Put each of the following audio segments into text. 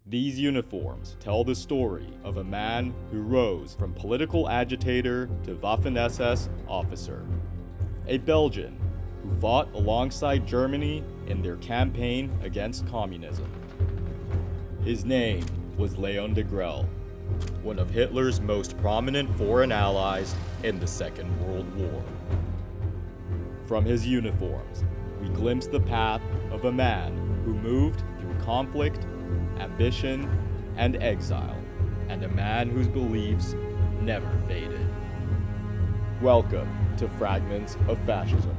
These uniforms tell the story of a man who rose from political agitator to Waffen-SS officer. A Belgian who fought alongside Germany in their campaign against communism. His name was Léon Degrelle, one of Hitler's most prominent foreign allies in the Second World War. From his uniforms, we glimpse the path of a man who moved through conflict, ambition, and exile, and a man whose beliefs never faded. Welcome to Fragments of Fascism.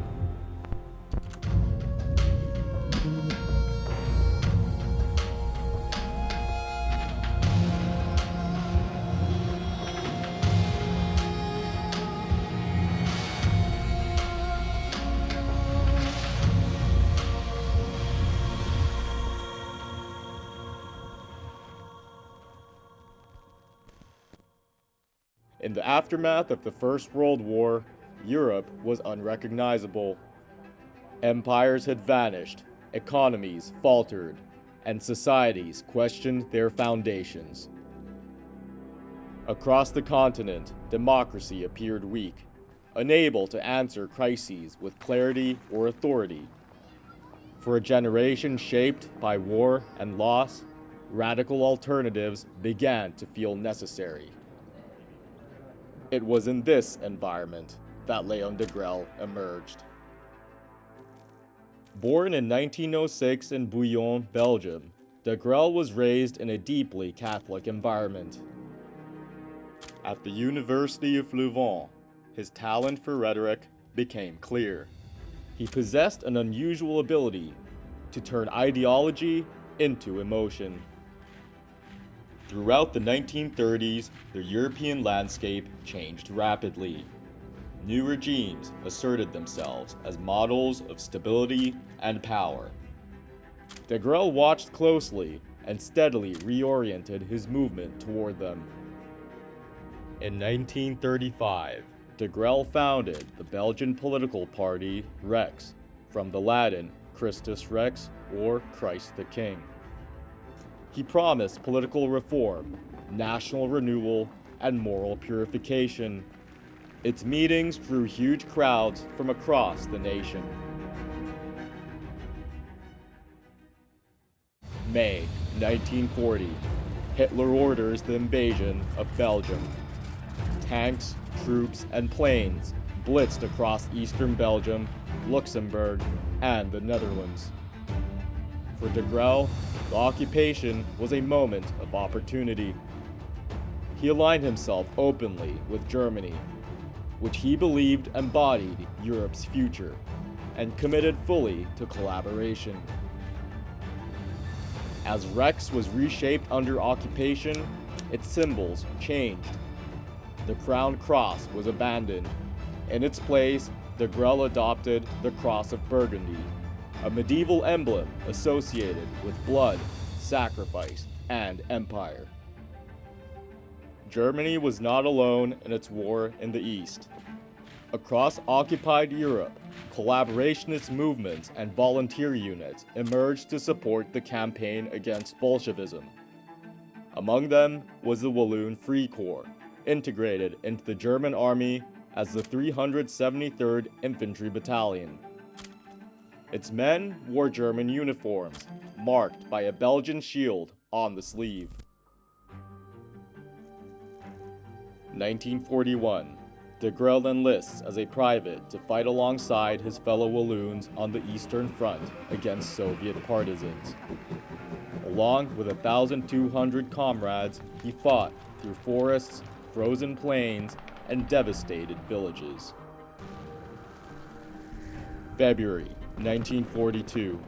In the aftermath of the First World War, Europe was unrecognizable. Empires had vanished, economies faltered, and societies questioned their foundations. Across the continent, democracy appeared weak, unable to answer crises with clarity or authority. For a generation shaped by war and loss, radical alternatives began to feel necessary. It was in this environment that Léon Degrelle emerged. Born in 1906 in Bouillon, Belgium, Degrelle was raised in a deeply Catholic environment. At the University of Louvain, his talent for rhetoric became clear. He possessed an unusual ability to turn ideology into emotion. Throughout the 1930s, the European landscape changed rapidly. New regimes asserted themselves as models of stability and power. Degrelle watched closely and steadily reoriented his movement toward them. In 1935, Degrelle founded the Belgian political party Rex, from the Latin Christus Rex, or Christ the King. He promised political reform, national renewal, and moral purification. Its meetings drew huge crowds from across the nation. May 1940, Hitler orders the invasion of Belgium. Tanks, troops, and planes blitzed across eastern Belgium, Luxembourg, and the Netherlands. For Degrelle, the occupation was a moment of opportunity. He aligned himself openly with Germany, which he believed embodied Europe's future, and committed fully to collaboration. As Rex was reshaped under occupation, its symbols changed. The Crown Cross was abandoned. In its place, Degrelle adopted the Cross of Burgundy, a medieval emblem associated with blood, sacrifice, and empire. Germany was not alone in its war in the East. Across occupied Europe, collaborationist movements and volunteer units emerged to support the campaign against Bolshevism. Among them was the Walloon Free Corps, integrated into the German army as the 373rd Infantry Battalion. Its men wore German uniforms, marked by a Belgian shield on the sleeve. 1941, Degrelle enlists as a private to fight alongside his fellow Walloons on the Eastern Front against Soviet partisans. Along with 1,200 comrades, he fought through forests, frozen plains, and devastated villages. February 1942.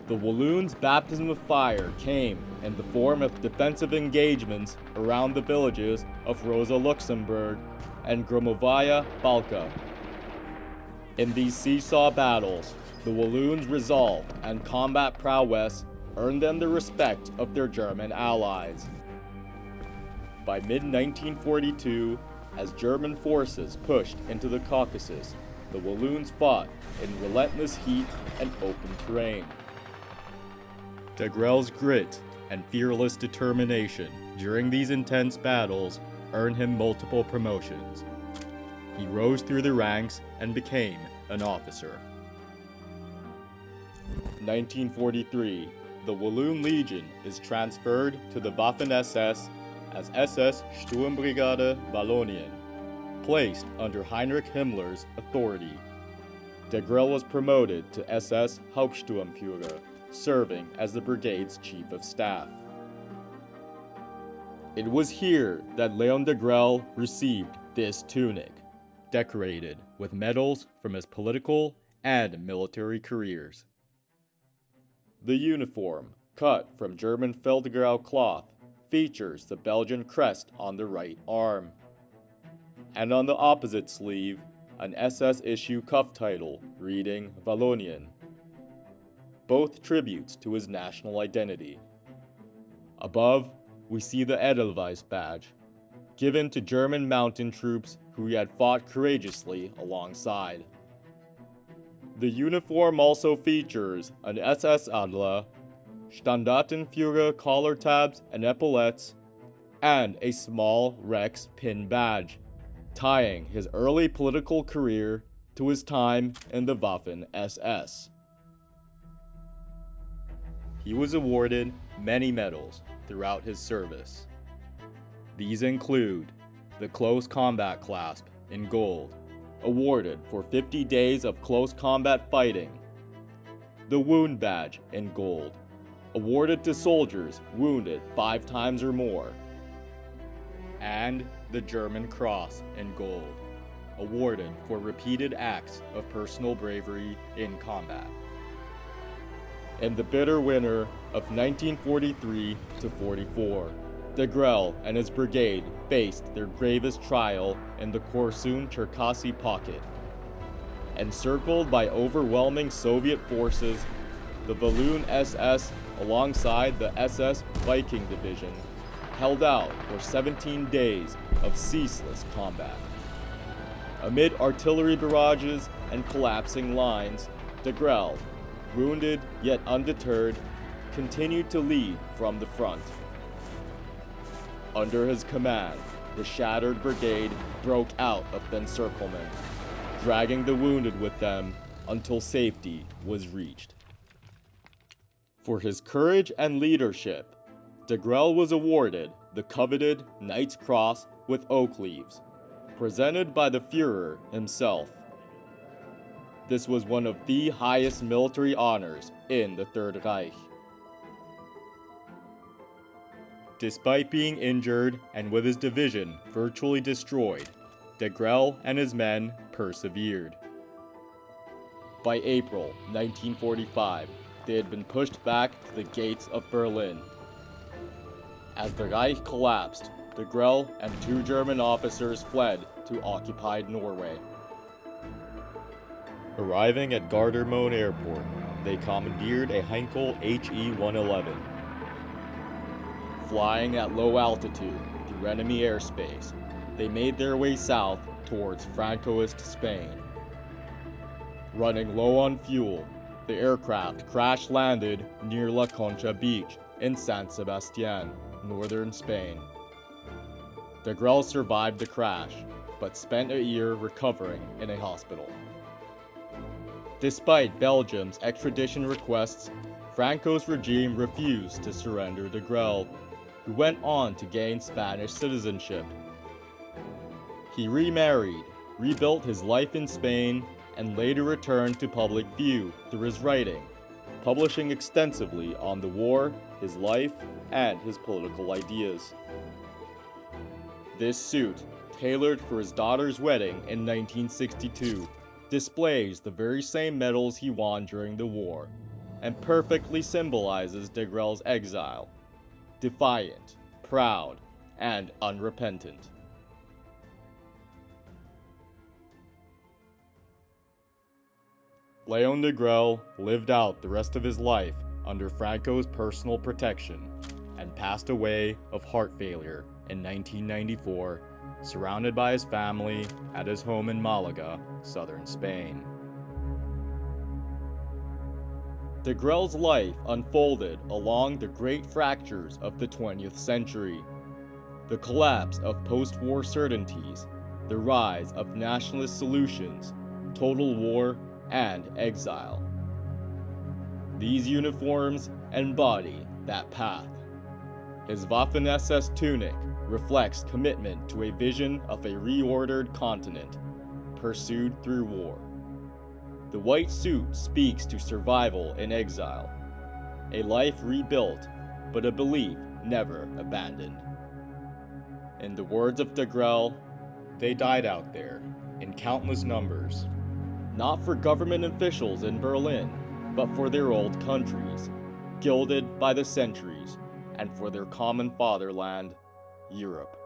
The Walloons' baptism of fire came in the form of defensive engagements around the villages of Rosa Luxemburg and Gromovaya Balka. In these seesaw battles, the Walloons' resolve and combat prowess earned them the respect of their German allies. By mid-1942, as German forces pushed into the Caucasus, the Walloons fought in relentless heat and open terrain. Degrelle's grit and fearless determination during these intense battles earned him multiple promotions. He rose through the ranks and became an officer. 1943, the Walloon Legion is transferred to the Waffen-SS as SS-Sturmbrigade Wallonien, placed under Heinrich Himmler's authority. Degrelle was promoted to SS-Hauptsturmführer, serving as the brigade's chief of staff. It was here that Léon Degrelle received this tunic, decorated with medals from his political and military careers. The uniform, cut from German Feldgrau cloth, features the Belgian crest on the right arm, and on the opposite sleeve, an SS issue cuff title reading Wallonien, both tributes to his national identity. Above, we see the Edelweiss badge, given to German mountain troops who he had fought courageously alongside. The uniform also features an SS Adler, Standartenführer collar tabs and epaulettes, and a small Rex pin badge, tying his early political career to his time in the Waffen-SS. He was awarded many medals throughout his service. These include the Close Combat Clasp in gold, awarded for 50 days of close combat fighting, the Wound Badge in gold, awarded to soldiers wounded 5 times or more, and the German Cross in gold, awarded for repeated acts of personal bravery in combat. In the bitter winter of 1943-44, Degrelle and his brigade faced their gravest trial in the Korsun-Cherkasy pocket. Encircled by overwhelming Soviet forces, the Walloon SS, alongside the SS Viking Division, held out for 17 days of ceaseless combat. Amid artillery barrages and collapsing lines, Degrelle, wounded yet undeterred, continued to lead from the front. Under his command, the shattered brigade broke out of the encirclement, dragging the wounded with them until safety was reached. For his courage and leadership, Degrelle was awarded the coveted Knight's Cross with oak leaves, presented by the Führer himself. This was one of the highest military honors in the Third Reich. Despite being injured and with his division virtually destroyed, Degrelle and his men persevered. By April 1945, they had been pushed back to the gates of Berlin. As the Reich collapsed, Degrelle and 2 German officers fled to occupied Norway. Arriving at Gardermoen Airport, they commandeered a Heinkel HE-111. Flying at low altitude through enemy airspace, they made their way south towards Francoist Spain. Running low on fuel, the aircraft crash-landed near La Concha Beach in San Sebastián, northern Spain. Degrelle survived the crash, but spent a year recovering in a hospital. Despite Belgium's extradition requests, Franco's regime refused to surrender Degrelle, who went on to gain Spanish citizenship. He remarried, rebuilt his life in Spain, and later returned to public view through his writing, publishing extensively on the war, his life, and his political ideas. This suit, tailored for his daughter's wedding in 1962, displays the very same medals he won during the war, and perfectly symbolizes Degrelle's exile: defiant, proud, and unrepentant. Léon Degrelle lived out the rest of his life under Franco's personal protection and passed away of heart failure in 1994, surrounded by his family at his home in Malaga, southern Spain. Degrelle's life unfolded along the great fractures of the 20th century. The collapse of post-war certainties, the rise of nationalist solutions, total war, and exile. These uniforms embody that path. His Waffen-SS tunic reflects commitment to a vision of a reordered continent, pursued through war. The white suit speaks to survival in exile, a life rebuilt, but a belief never abandoned. In the words of Degrelle, they died out there, in countless numbers, not for government officials in Berlin, but for their old countries, gilded by the centuries, and for their common fatherland, Europe.